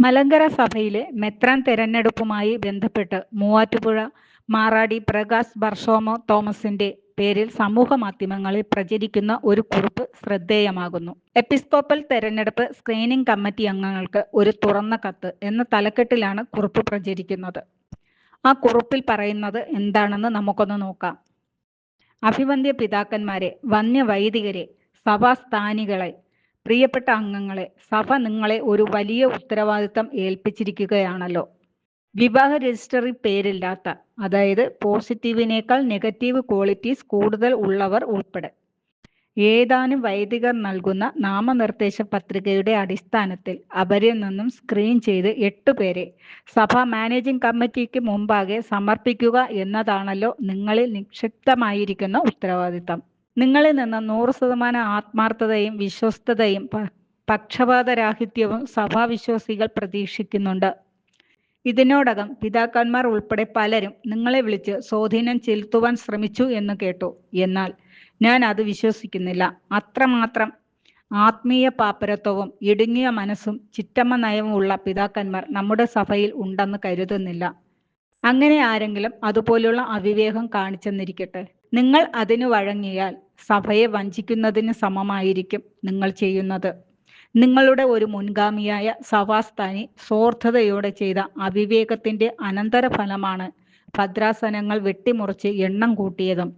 മലങ്കര സഭയിലെ മെത്രാൻ തെരഞ്ഞെടുപ്പുമായി ബന്ധപ്പെട്ട് മൂവാറ്റുപുഴ മാറാടി പ്രകാശ് ബർഷോമോ തോമസിന്റെ പേരിൽ സമൂഹമാധ്യമങ്ങളിൽ പ്രചരിക്കുന്ന ഒരു കുറിപ്പ് ശ്രദ്ധേയമാകുന്നു. എപ്പിസ്കോപ്പൽ തെരഞ്ഞെടുപ്പ് സ്ക്രീനിംഗ് കമ്മിറ്റി അംഗങ്ങൾക്ക് ഒരു തുറന്ന കത്ത് എന്ന തലക്കെട്ടിലാണ് കുറിപ്പ് പ്രചരിക്കുന്നത്. ആ കുറിപ്പിൽ പറയുന്നത് എന്താണെന്ന് നമുക്കൊന്ന് നോക്കാം. അഭിവന്ദ്യ പിതാക്കന്മാരെ, വന്യവൈദികരെ, സഭാസ്ഥാനികളെ, പ്രിയപ്പെട്ട അംഗങ്ങളെ, സഭ നിങ്ങളെ ഒരു വലിയ ഉത്തരവാദിത്തം ഏൽപ്പിച്ചിരിക്കുകയാണല്ലോ. വിവാഹ രജിസ്റ്ററിൽ പേരില്ലാത്ത, അതായത് പോസിറ്റീവിനേക്കാൾ നെഗറ്റീവ് ക്വാളിറ്റീസ് കൂടുതൽ ഉള്ളവർ ഉൾപ്പെടെ ഏതാനും വൈദികർ നൽകുന്ന നാമനിർദ്ദേശ പത്രികയുടെ അടിസ്ഥാനത്തിൽ അവരിൽ നിന്നും സ്ക്രീൻ ചെയ്ത് 8 പേരെ സഭാ മാനേജിംഗ് കമ്മിറ്റിക്ക് മുമ്പാകെ സമർപ്പിക്കുക എന്നതാണല്ലോ നിങ്ങളിൽ നിക്ഷിപ്തമായിരിക്കുന്ന ഉത്തരവാദിത്തം. നിങ്ങളിൽ നിന്ന് 100% ആത്മാർത്ഥതയും വിശ്വസ്തതയും പക്ഷപാതരാഹിത്യവും സഭാവിശ്വാസികൾ പ്രതീക്ഷിക്കുന്നുണ്ട്. ഇതിനോടകം പിതാക്കന്മാർ ഉൾപ്പെടെ പലരും നിങ്ങളെ വിളിച്ച് സ്വാധീനം ചെലുത്തുവാൻ ശ്രമിച്ചു എന്ന് കേട്ടു. എന്നാൽ ഞാൻ അത് വിശ്വസിക്കുന്നില്ല. അത്രമാത്രം ആത്മീയ പാപ്പരത്വവും ഇടുങ്ങിയ മനസ്സും ചിറ്റമ്മ നയവും ഉള്ള പിതാക്കന്മാർ നമ്മുടെ സഭയിൽ ഉണ്ടെന്ന് കരുതുന്നില്ല. അങ്ങനെ ആരെങ്കിലും അതുപോലുള്ള അവിവേകം കാണിച്ചെന്നിരിക്കട്ടെ. നിങ്ങൾ അതിനു വഴങ്ങിയാൽ സഭയെ വഞ്ചിക്കുന്നതിന് സമമായിരിക്കും നിങ്ങൾ ചെയ്യുന്നത്. നിങ്ങളുടെ ഒരു മുൻഗാമിയായ സഭാസ്ഥാനി സ്വാർത്ഥതയോടെ ചെയ്ത അവിവേകത്തിന്റെ അനന്തരഫലമാണ് ഭദ്രാസനങ്ങൾ വെട്ടിമുറിച്ച് എണ്ണം കൂട്ടിയതും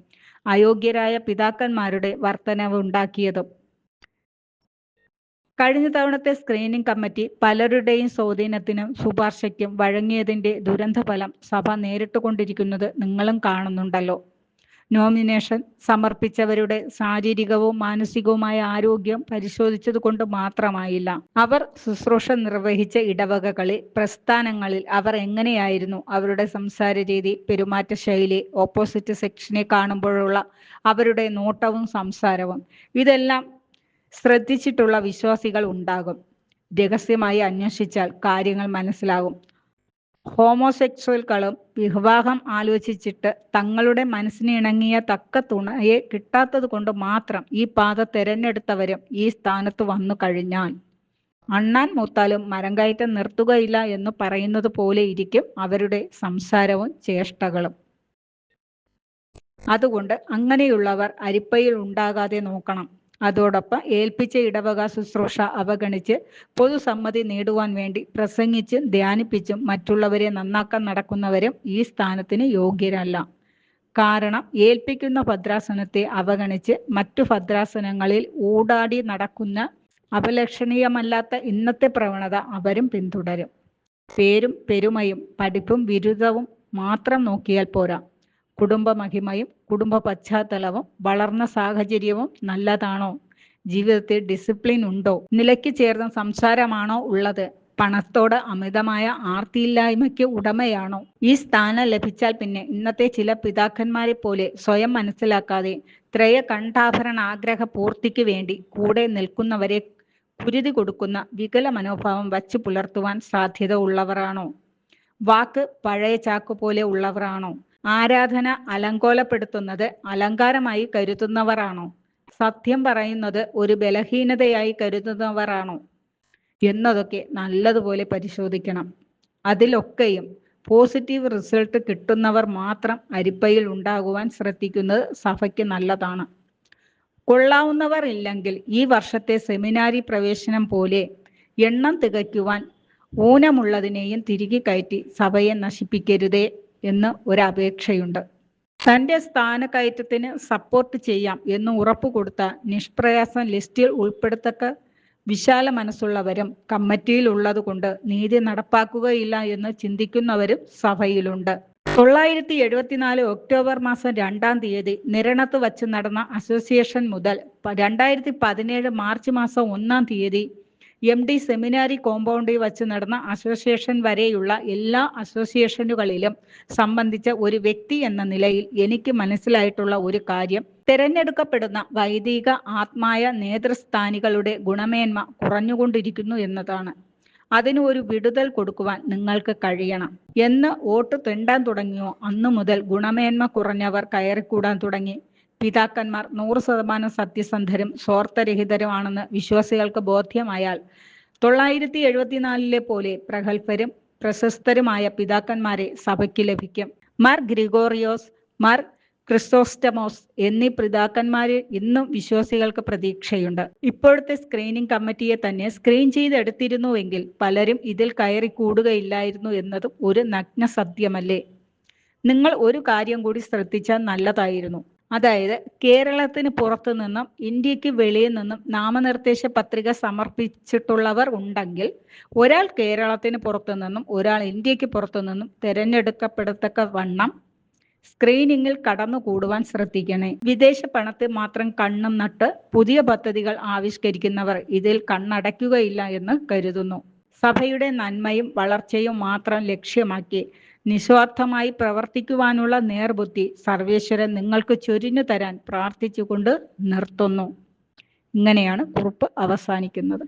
അയോഗ്യരായ പിതാക്കന്മാരുടെ വർധനവ് ഉണ്ടാക്കിയതും. കഴിഞ്ഞ തവണത്തെ സ്ക്രീനിംഗ് കമ്മിറ്റി പലരുടെയും സ്വാധീനത്തിനും ശുപാർശയ്ക്കും വഴങ്ങിയതിന്റെ ദുരന്തഫലം സഭ നേരിട്ടുകൊണ്ടിരിക്കുന്നത് നിങ്ങളും കാണുന്നുണ്ടല്ലോ. നോമിനേഷൻ സമർപ്പിച്ചവരുടെ ശാരീരികവും മാനസികവുമായ ആരോഗ്യം പരിശോധിച്ചത് കൊണ്ട് മാത്രമായില്ല. അവർ ശുശ്രൂഷ നിർവഹിച്ച ഇടവകകളിൽ, പ്രസ്ഥാനങ്ങളിൽ അവർ എങ്ങനെയായിരുന്നു, അവരുടെ സംസാര രീതി, പെരുമാറ്റ ശൈലി, ഓപ്പോസിറ്റ് സെക്ഷനെ കാണുമ്പോഴുള്ള അവരുടെ നോട്ടവും സംസാരവും, ഇതെല്ലാം ശ്രദ്ധിച്ചിട്ടുള്ള വിശ്വാസികൾ ഉണ്ടാകും. രഹസ്യമായി അന്വേഷിച്ചാൽ കാര്യങ്ങൾ മനസ്സിലാകും. ഹോമോസെക്സ്വലുകളും വിവാഹം ആലോചിച്ചിട്ട് തങ്ങളുടെ മനസ്സിന് ഇണങ്ങിയ തക്ക തുണയെ കിട്ടാത്തത് കൊണ്ട് മാത്രം ഈ പാത തെരഞ്ഞെടുത്തവരും ഈ സ്ഥാനത്ത് വന്നു കഴിഞ്ഞാൽ അണ്ണാൻ മൂത്താലും മരം കയറ്റം നിർത്തുകയില്ല എന്ന് പറയുന്നത് പോലെ ഇരിക്കും അവരുടെ സംസാരവും ചേഷ്ടകളും. അതുകൊണ്ട് അങ്ങനെയുള്ളവർ അരിപ്പയിൽ ഉണ്ടാകാതെ നോക്കണം. അതോടൊപ്പം ഏൽപ്പിച്ച ഇടവക ശുശ്രൂഷ അവഗണിച്ച് പൊതുസമ്മതി നേടുവാൻ വേണ്ടി പ്രസംഗിച്ചും ധ്യാനിപ്പിച്ചും മറ്റുള്ളവരെ നന്നാക്കാൻ നടക്കുന്നവരും ഈ സ്ഥാനത്തിന് യോഗ്യരല്ല. കാരണം ഏൽപ്പിക്കുന്ന ഭദ്രാസനത്തെ അവഗണിച്ച് മറ്റു ഭദ്രാസനങ്ങളിൽ ഊടാടി നടക്കുന്ന അപലക്ഷണീയമല്ലാത്ത ഇന്നത്തെ പ്രവണത അവരും പിന്തുടരും. പേരും പെരുമയും പഠിപ്പും ബിരുദവും മാത്രം നോക്കിയാൽ പോരാ. കുടുംബ മഹിമയും കുടുംബ പശ്ചാത്തലവും വളർന്ന സാഹചര്യവും നല്ലതാണോ, ജീവിതത്തിൽ ഡിസിപ്ലിൻ ഉണ്ടോ, നിലയ്ക്ക് ചേർന്ന സംസാരമാണോ ഉള്ളത്, പണത്തോട് അമിതമായ ആർത്തിയില്ലായ്മയ്ക്ക് ഉടമയാണോ. ഈ സ്ഥാനം ലഭിച്ചാൽ പിന്നെ ഇന്നത്തെ ചില പിതാക്കന്മാരെ പോലെ സ്വയം മനസ്സിലാക്കാതെ ത്രയകണ്ഠാഭരണ ആഗ്രഹ പൂർത്തിക്ക് വേണ്ടി കൂടെ നിൽക്കുന്നവരെ കുരുതി കൊടുക്കുന്ന വികല മനോഭാവം വച്ചു പുലർത്തുവാൻ സാധ്യത ഉള്ളവരാണോ. വാക്ക് പഴയ ചാക്ക് പോലെ ഉള്ളവരാണോ. ആരാധന അലങ്കോലപ്പെടുത്തുന്നത് അലങ്കാരമായി കരുതുന്നവരാണോ. സത്യം പറയുന്നത് ഒരു ബലഹീനതയായി കരുതുന്നവരാണോ എന്നതൊക്കെ നല്ലതുപോലെ പരിശോധിക്കണം. അതിലൊക്കെയും പോസിറ്റീവ് റിസൾട്ട് കിട്ടുന്നവർ മാത്രം അരിപ്പയിൽ ഉണ്ടാകുവാൻ ശ്രദ്ധിക്കുന്നത് സഭയ്ക്ക് നല്ലതാണ്. കൊള്ളാവുന്നവർ ഇല്ലെങ്കിൽ ഈ വർഷത്തെ സെമിനാരി പ്രവേശനം പോലെ എണ്ണം തികയ്ക്കുവാൻ ഊനമുള്ളതിനെയും തിരികെ കയറ്റി സഭയെ നശിപ്പിക്കരുതേ എന്ന് ഒരപേക്ഷയുണ്ട്. തൻ്റെ സ്ഥാനക്കയറ്റത്തിന് സപ്പോർട്ട് ചെയ്യാം എന്ന് ഉറപ്പ് കൊടുത്ത നിഷ്പ്രയാസം ലിസ്റ്റിൽ ഉൾപ്പെടുത്തക്ക വിശാല മനസ്സുള്ളവരും കമ്മിറ്റിയിൽ ഉള്ളത് കൊണ്ട് നീതി നടപ്പാക്കുകയില്ല എന്ന് ചിന്തിക്കുന്നവരും സഭയിലുണ്ട്. 1974 ഒക്ടോബർ മാസം 2-ാം തീയതി നിരണത്ത് വച്ച് നടന്ന അസോസിയേഷൻ മുതൽ 2017 മാർച്ച് മാസം 1-ാം തീയതി MD സെമിനാരി കോമ്പൗണ്ടിൽ വച്ച് നടന്ന അസോസിയേഷൻ വരെയുള്ള എല്ലാ അസോസിയേഷനുകളിലും സംബന്ധിച്ച ഒരു വ്യക്തി എന്ന നിലയിൽ എനിക്ക് മനസ്സിലായിട്ടുള്ള ഒരു കാര്യം, തിരഞ്ഞെടുക്കപ്പെടുന്ന വൈദിക ആത്മായ നേതൃസ്ഥാനികളുടെ ഗുണമേന്മ കുറഞ്ഞുകൊണ്ടിരിക്കുന്നു എന്നതാണ്. അതിന് ഒരു വിടുതൽ കൊടുക്കുവാൻ നിങ്ങൾക്ക് കഴിയണം. എന്ന് വോട്ട് തെണ്ടാൻ തുടങ്ങിയോ അന്നു മുതൽ ഗുണമേന്മ കുറഞ്ഞവർ കയറിക്കൂടാൻ തുടങ്ങി. പിതാക്കന്മാർ 100% സത്യസന്ധരും സ്വാർത്ഥരഹിതരുമാണെന്ന് വിശ്വാസികൾക്ക് ബോധ്യമായാൽ 974 പോലെ പ്രഗത്ഭരും പ്രശസ്തരുമായ പിതാക്കന്മാരെ സഭയ്ക്ക് ലഭിക്കും. മാർ ഗ്രിഗോറിയോസ്, മാർ ക്രിസോസ്റ്റമോസ് എന്നീ പിതാക്കന്മാരിൽ ഇന്നും വിശ്വാസികൾക്ക് പ്രതീക്ഷയുണ്ട്. ഇപ്പോഴത്തെ സ്ക്രീനിംഗ് കമ്മിറ്റിയെ തന്നെ സ്ക്രീൻ ചെയ്തെടുത്തിരുന്നുവെങ്കിൽ പലരും ഇതിൽ കയറി കൂടുകയില്ലായിരുന്നു എന്നതും ഒരു നഗ്ന സത്യമല്ലേ. നിങ്ങൾ ഒരു കാര്യം കൂടി ശ്രദ്ധിച്ചാൽ നല്ലതായിരുന്നു. അതായത്, കേരളത്തിന് പുറത്തു നിന്നും ഇന്ത്യക്ക് വെളിയിൽ നിന്നും നാമനിർദ്ദേശ പത്രിക സമർപ്പിച്ചിട്ടുള്ളവർ ഉണ്ടെങ്കിൽ ഒരാൾ കേരളത്തിന് പുറത്തു നിന്നും ഒരാൾ ഇന്ത്യക്ക് പുറത്തു നിന്നും തിരഞ്ഞെടുക്കപ്പെടത്തക്ക വണ്ണം സ്ക്രീനിങ്ങിൽ കടന്നുകൂടുവാൻ ശ്രദ്ധിക്കണേ. വിദേശ പണത്തിൽ മാത്രം കണ്ണും നട്ട് പുതിയ പദ്ധതികൾ ആവിഷ്കരിക്കുന്നവർ ഇതിൽ കണ്ണടയ്ക്കുകയില്ല എന്ന് കരുതുന്നു. സഭയുടെ നന്മയും വളർച്ചയും മാത്രം ലക്ഷ്യമാക്കി നിസ്വാർത്ഥമായി പ്രവർത്തിക്കുവാനുള്ള നേർബുദ്ധി സർവേശ്വരൻ നിങ്ങൾക്ക് ചൊരിഞ്ഞു തരാൻ പ്രാർത്ഥിച്ചുകൊണ്ട് നിർത്തുന്നു. ഇങ്ങനെയാണ് കുറിപ്പ് അവസാനിക്കുന്നത്.